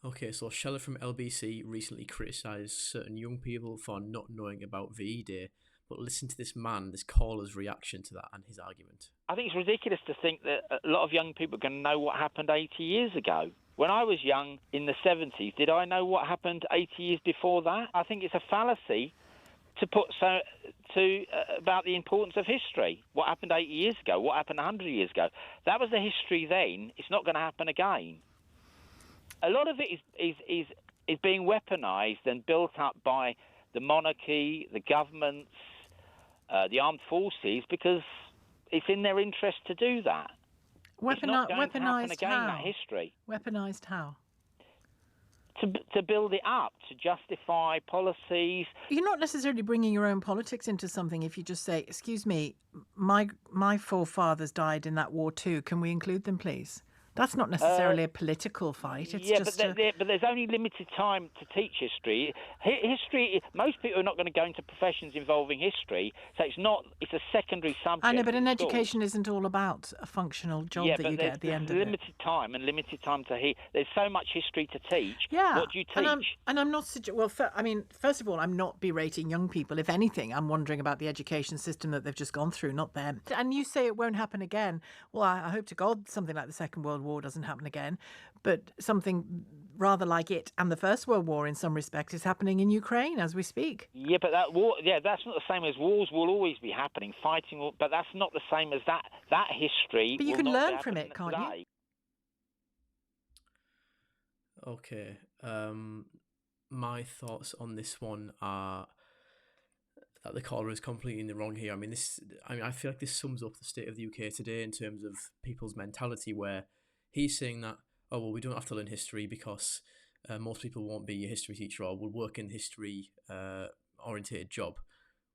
Okay, so Shella from LBC recently criticised certain young people for not knowing about VE Day, but listen to this man, this caller's reaction to that and his argument. I think it's ridiculous to think that a lot of young people are going to know what happened 80 years ago. When I was young in the 70s, did I know what happened 80 years before that? I think it's a fallacy to about the importance of history. What happened 80 years ago? What happened 100 years ago? That was the history then. It's not going to happen again. A lot of it is being weaponised and built up by the monarchy, the governments, the armed forces, because it's in their interest to do that. It's not going to happen again, how? that history. Weaponised how? To build it up, to justify policies. You're not necessarily bringing your own politics into something if you just say, excuse me, my forefathers died in that war too. Can we include them, please? That's not necessarily a political fight. It's just but there's only limited time to teach history. History. Most people are not going to go into professions involving history, so it's a secondary subject. I know, but an education isn't all about a functional job that you get at the end of it. Limited time and limited time to there's so much history to teach. Yeah. What do you teach? And I'm not first of all, I'm not berating young people. If anything, I'm wondering about the education system that they've just gone through, not them. And you say it won't happen again. Well, I hope to God something like the Second World War doesn't happen again, but something rather like it and the First World War in some respects is happening in Ukraine as we speak. Yeah, but that war, that's not the same as wars will always be happening, fighting, but that's not the same as that history. But you can learn from it, can't you? Okay, my thoughts on this one are that the caller is completely in the wrong here. I feel like this sums up the state of the UK today in terms of people's mentality, where he's saying that, oh, well, we don't have to learn history because most people won't be a history teacher or will work in history orientated job,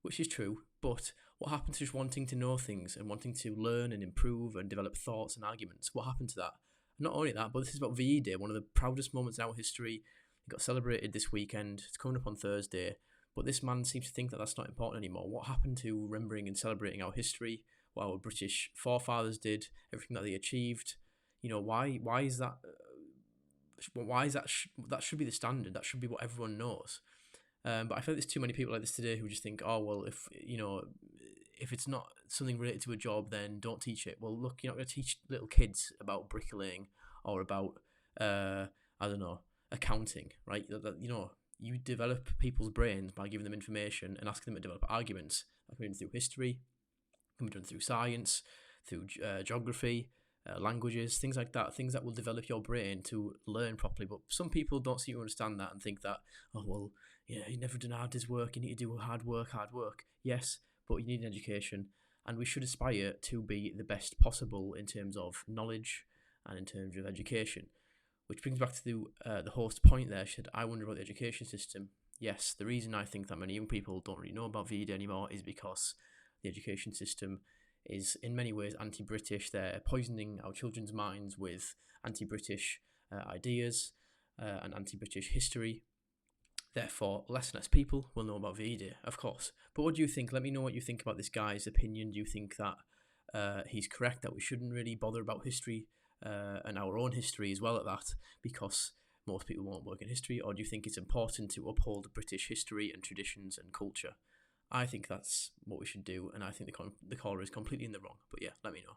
which is true. But what happened to just wanting to know things and wanting to learn and improve and develop thoughts and arguments? What happened to that? Not only that, but this is about VE Day, one of the proudest moments in our history. It got celebrated this weekend. It's coming up on Thursday. But this man seems to think that that's not important anymore. What happened to remembering and celebrating our history, what our British forefathers did, everything that they achieved? You know, why is that? That should be the standard. That should be what everyone knows. But I feel like there's too many people like this today who just think, oh, well, if it's not something related to a job, then don't teach it. Well, look, you're not going to teach little kids about bricklaying or about, accounting, right? You develop people's brains by giving them information and asking them to develop arguments. That can be done through history, can be done through science, through geography, languages, things like that, things that will develop your brain to learn properly. But some people don't seem to understand that and think that, oh, well, yeah, you never done hard work, you need to do hard work. Yes, but you need an education, and we should aspire to be the best possible in terms of knowledge and in terms of education. Which brings back to the host's point there. She said, I wonder about the education system. Yes, the reason I think that many young people don't really know about VE Day anymore is because the education system is in many ways anti-British. They're poisoning our children's minds with anti-British ideas and anti-British history. Therefore, less and less people will know about VE Day, of course. But what do you think? Let me know what you think about this guy's opinion. Do you think that he's correct, that we shouldn't really bother about history and our own history as well at that, because most people won't work in history? Or do you think it's important to uphold British history and traditions and culture? I think that's what we should do, and I think the caller is completely in the wrong. But yeah, let me know.